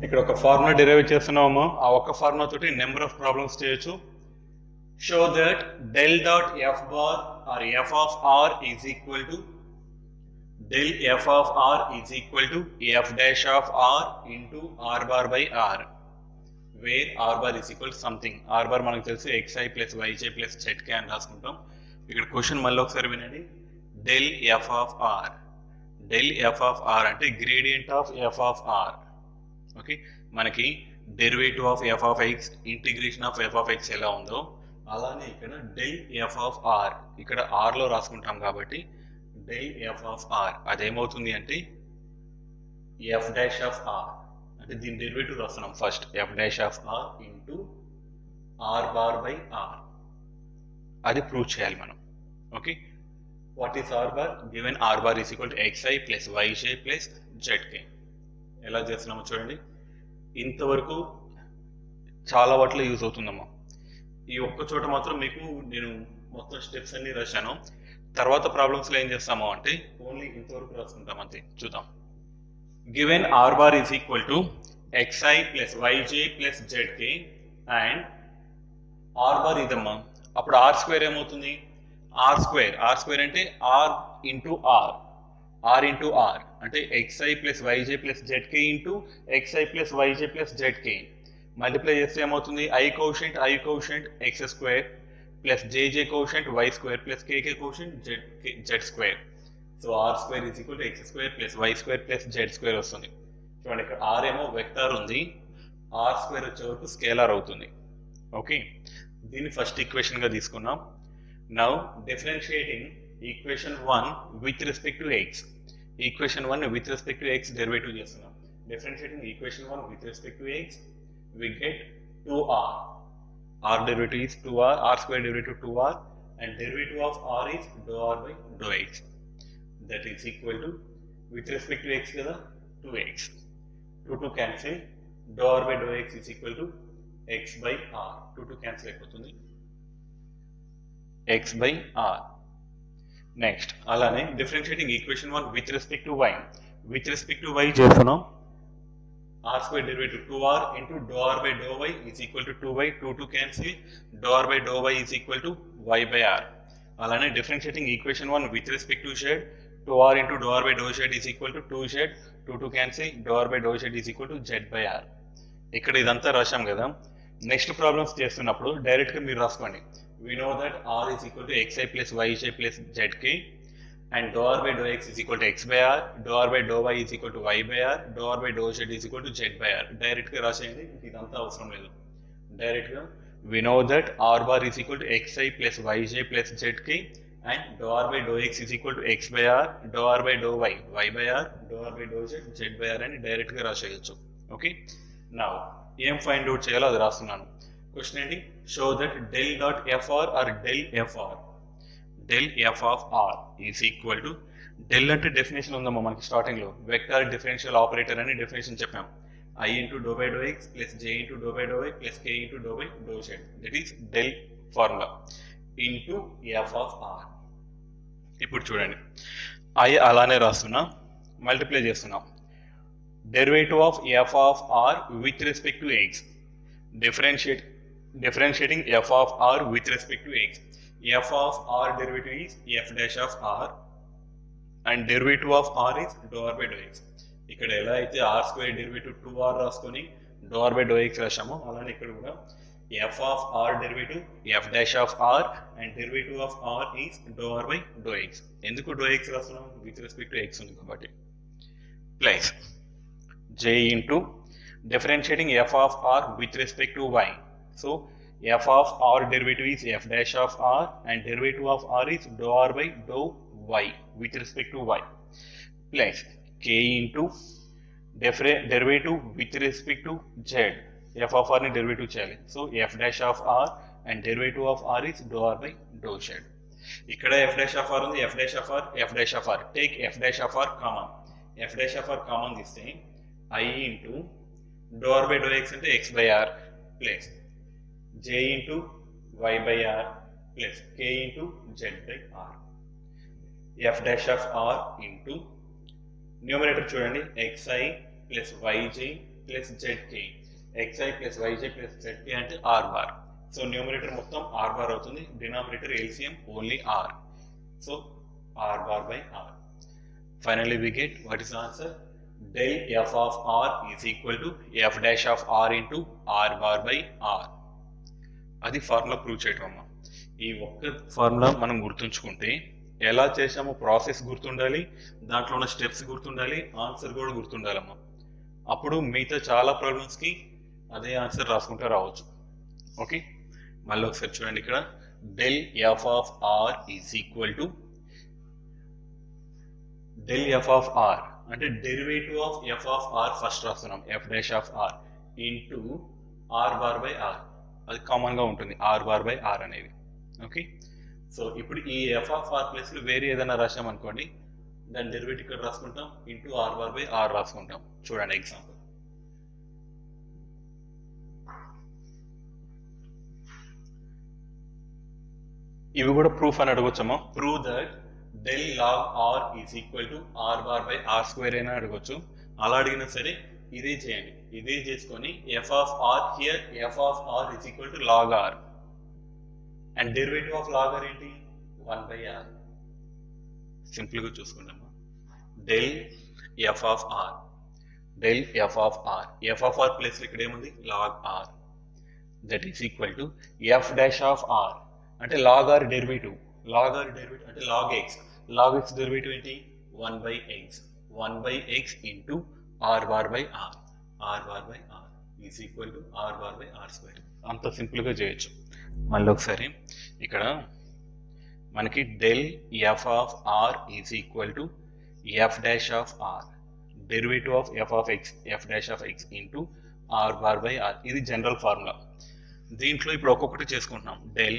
ఇక్కడ ఒక formula derive చేస్తున్నాము. ఆ ఒక్క ఫార్ములా తోటి నెంబర్ ఆఫ్ ప్రాబ్లమ్స్ చేయొచ్చు. Show that del dot f bar or f of r is equal to del f of r is equal to f dash of r into r bar by r, where r bar is equal to something. r bar మనకు తెలుసు xi plus yj plus zk అని రాసుకుంటాం. ఇక్కడ question మళ్ళీ ఒకసారి వినండి. del f of r, del f of r అంటే gradient of f of r. Okay, మనకి derivative of f of x, integration of f of x ఎలా ఉందో అలానే ఇక్కడ del f of r ఇక్కడ r లో రాసుకుంటాం కాబట్టి del f of r అదేమవుతుంది అంటే f dash of r, అంటే దీని డెరివేటివ్ రాస్తున్నాం first, f dash of r into r bar by r. అది ప్రూవ్ చేయాలి మనం. Okay, what is r bar? Given r bar is equal to xi plus yj plus zk. ఎలా చేస్తున్నామో చూడండి. ఇంతవరకు చాలా వాటిలో యూజ్ అవుతుందమ్మా. ఈ ఒక్క చోట మాత్రం మీకు నేను మొత్తం స్టెప్స్ అన్ని రాశాను. తర్వాత ప్రాబ్లమ్స్లో ఏం చేస్తామో అంటే ఓన్లీ ఇంతవరకు రాసుకుంటాం అంతే. చూద్దాం. Given r bar is equal to xi plus yj plus zk and r bar ఇదమ్మా. అప్పుడు r స్క్వేర్ ఏమవుతుంది? r స్క్వేర్ అంటే r into r, r into r అంటే xi plus yj plus zk into xi plus yj plus zk. Multiply చేస్తే ఏమవుతుంది? i quotient x square plus jj quotient y square plus kk quotient z square. So r square is equal to x square plus y square plus z square వస్తుంది. చూడండి, ఇక్కడ r ఏమో vector ఉంది, r square వచ్చే వరకు scalar అవుతుంది. Okay, దీన్ని first equation గా తీసుకున్నాం. Now differentiating equation 1 with respect to x. Equation 1 with respect to x derivative చేస్తున్నాం. Differentiating equation 1 with respect to x we get 2r. r derivative is 2r, r square derivative 2r, and derivative of r is dou r by dou x. That is equal to, with respect to x kada 2x. 2 cancel, dou r by dou x is equal to x by r. 2 cancel అయిపోతుంది, x by r. Next, అలానే differentiating equation 1 with respect to y. With respect to y చేస్తున్నాం. r square derivative 2r into dou r by dou y is equal to 2y. 2 cancel, dou r by dou y is equal to y by r. అలానే differentiating equation 1 with respect to z, 2r into dou r by dou z is equal to 2z. 2 cancel, dou r by dou z is equal to z by r. ఇక్కడ ఇదంతా రాశాం కదా. Next problems చేస్తున్నప్పుడు direct గా మీరు రాసుకోండి. we know that r is equal to xi plus yj plus zk and dou r by dou x is equal to x by r, dou r by dou y is equal to y by r, dou r by dou z is equal to z by r. Direct గా రాసేయండి, ఇదంతా అవసరం లేదు. Direct గా we know that r bar is equal to xi plus yj plus zk and dou r by dou x is equal to x by r, dou r by dou y y by r, dou r by dou z z by r అని direct గా రాసేయచ్చు. Okay, now ఏం find out చేయాలో అది రాస్తున్నాను. Question ఏంటి? Show that del dot fr or del fr, del f of r is equal to, del అంటే definition ఉందమ్మా మనకి స్టార్టింగ్ లో, వెక్టార్ డిఫరెన్షియల్ ఆపరేటర్ అని డెఫినేషన్ చెప్పాం. i into dou by dou x plus j into dou by dou y plus k into dou by dou z, that is del formula into f of r. ఇప్పుడు చూడండి, i అలానే రాస్తున్నా, multiply చేస్తున్నాం. Derivative of f of r with respect to x, differentiating f of r with respect to x. f of r derivative is f dash of r and derivative of r is dou r by dou x. ఇక్కడ ఎలా అయితే r square derivative 2r రాసుకొని dou r by dou x రాశామో అలానే ఇక్కడ కూడా f of r derivative f dash of r and derivative of r is dou r by dou x. ఎందుకు dou x రాస్తున్నాం? with respect to x ఉంది కాబట్టి. Plus j into differentiating f of r with respect to y. So f of r derivative is f dash of r and derivative of r is dou r by dou y with respect to y. Plus k into derivative with respect to z. f of r ni derivative cheyali. So f dash of r and derivative of r is dou r by dou z. ఇక్కడ f dash of r ఉంది, f dash of r, f dash of r. Take f dash of r common. f dash of r common తీస్తే i into dou r by dou x అంటే x by r plus j into y by r plus k into z by r. f dash of r into numerator చూడండి xi plus yj plus z k, xi plus yj plus zk అంటే r bar. So numerator మొత్తం r bar అవుతుంది, denominator LCM only r. So r bar by r. Finally we get what is the answer? Del f of r is equal to f dash of r into r bar by r. అది formula prove చేయటం అమ్మా. ఈ ఒక్క formula మనం గుర్తుంచుకుంటే ఎలా చేసామో process గుర్తుండాలి, దాంట్లో ఉన్న స్టెప్స్ గుర్తుండాలి, ఆన్సర్ కూడా గుర్తుండాలమ్మా. అప్పుడు మిగతా చాలా ప్రాబ్లమ్స్కి అదే ఆన్సర్ రాసుకుంటూ రావచ్చు. ఓకే, మళ్ళీ ఒకసారి చూడండి. ఇక్కడ del f of r is equal to del f of r అంటే derivative of f of r first రాస్తున్నాం, f dash of r into r bar by r. అది కామన్గా ఉంటుంది ఆర్ బార్ బై ఆర్ అనేది. ఓకే, సో ఇప్పుడు ఈ F of are ప్లేస్లో వేరే ఏదైనా రాసామనుకోండి, దాని డెరివేటివ్ ఇక్కడ రాసుకుంటాం, into r bar by r రాసుకుంటాం. చూడండి ఎగ్జాంపుల్. ఇవి కూడా ప్రూఫ్ అని అడగొచ్చమ్మా. Prove that del log r is equal to r bar by r square అయినా అడగొచ్చు. అలా అడిగినా సరే ఇదే చేయండి, ఇదే చేసుకొని f of r here f of r is equal to log r and derivative of log r ఏంటి 1 by r. సింపుల్ గా చూసుకుందామా. del f of r, del f of r, f of r plus ఇక్కడ ఏముంది log r, that is equal to f dash of r అంటే log r derivative, log r derivative అంటే log x, log x derivative ఏంటి 1 by x, 1 by x into r bar by r, r bar by r is equal to r bar by r square. అంత simple గా చేయొచ్చు. మళ్ళీ ఒకసారి ఇక్కడ మనకి del f of r is equal to f dash of r, derivative of f of x, f dash of x into r bar by r. ఇది general formula. దీంట్లో ఇప్పుడు ఒక్కొక్కటి చేసుకుంటున్నాం. del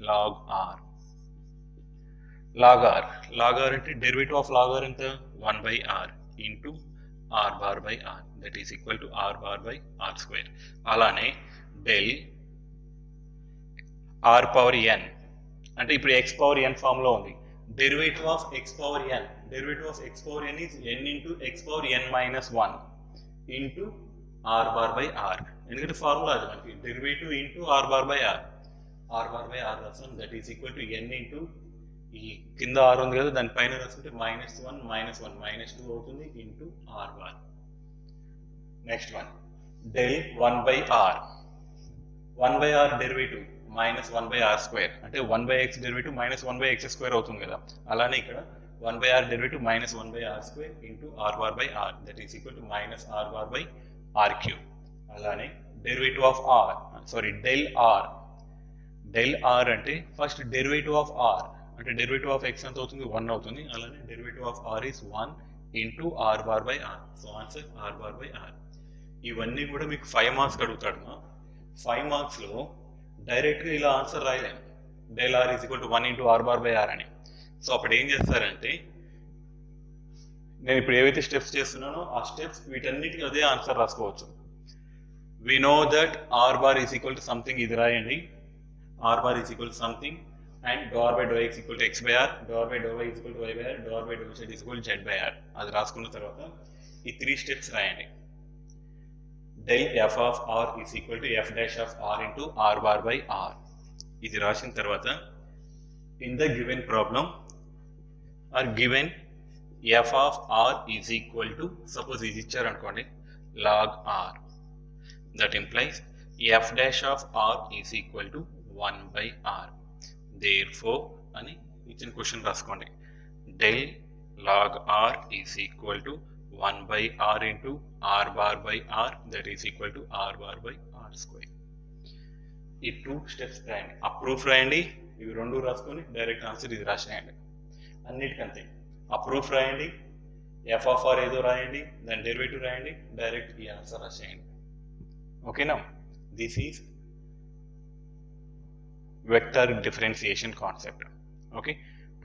log r, log r, log r అంటే derivative of log r ఎంత 1 by r into r bar by r, that is equal to r bar by r square. అలానే del r power n అంటే ఇప్పుడు x power n form లో ఉంది. Derivative of x power n, derivative of x power n is n into x power n minus 1 into r bar by r. ఎందుకంటే formula అది మనకి derivative into r bar by r, r bar by r రాస్తాం, that is equal to n into ఈ కింద are ఉంది కదా దాని పైన రాసుకుంటే -1 -2 అవుతుంది into r bar. Next one del 1 by r, 1 by r derivative -1 by r square అంటే 1 by x derivative -1 by x square అవుతుంది కదా. అలానే ఇక్కడ 1 by r derivative -1 by r square into r bar by r, that is equal to -r bar by r cube. అలానే derivative of r, sorry del r, del r అంటే first derivative of r అంటే derivative of x ఎంత అవుతుంది 1 అవుతుంది. అలానే derivative of r is 1 into r bar by r, so answer r bar by r. ఇవన్నీ కూడా మీకు 5 మార్క్స్ అడుగుతాడు. 5 మార్క్స్ లో డైరెక్ట్ గా ఇలా answer రాయలేము, del r is equal to 1 into r bar by r అని. సో అప్పుడు ఏం చేస్తారంటే నేను ఇప్పుడు ఏవైతే స్టెప్స్ చేస్తున్నానో ఆ స్టెప్స్ వీటన్నిటికీ అదే ఆన్సర్ రాసుకోవచ్చు. we know that r bar is equal to something, ఇది రాయండి, r bar is equal to something and dou r by dou x equal to x by r, dou r by dou y is equal to y by r, dou r by dou z is equal to z by r. అది రాసుకున్న తర్వాత ఈ 3 steps రాయండి. del f of r is equal to f dash of r into r bar by r. ఇది రాసిన తర్వాత in the given problem or given f of r is equal to, suppose ఇది ఇచ్చారు అనుకోండి log r, that implies f dash of r is equal to 1 by r. Therefore అని ఇచ్చిన question రాసుకోండి. del log r is equal to 1 by r into r bar by r, that is equal to r bar by r square. ఈ 2 steps రాయండి, ఆ proof రాయండి, ఇవి 2 రాసుకొని direct answer ఇది రాసేయండి. అన్నిటికంతే ఆ ప్రూఫ్ రాయండి, ఎఫ్ ఆఫ్ ఆర్ ఏదో రాయండి, దాని డెరివేటివ్ రాయండి, డైరెక్ట్ ఈ ఆన్సర్ రాసేయండి. ఓకేనా? This is vector differentiation concept. Okay,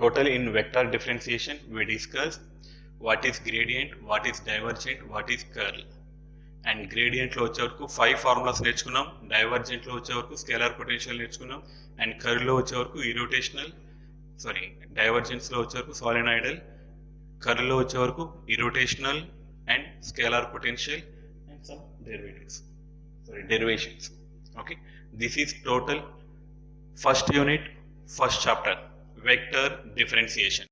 total in vector differentiation we discussed what is gradient, what is divergent, what is curl. And gradient లో వచ్చే వరకు 5 ఫార్ములాస్ నేర్చుకున్నాం, డైవర్జెంట్ లో వచ్చే వరకు స్కేలార్ పొటెన్షియల్ నేర్చుకున్నాం, అండ్ కర్ల్ లో వచ్చే వరకు ఇరోటేషనల్, సారీ డైవర్జెన్స్ లో వచ్చే వరకు సాలినాయిడల్, కర్ల్ లో వచ్చే వరకు irrotational and scalar potential, and some derivations. Okay, this is total first unit, first chapter, vector differentiation.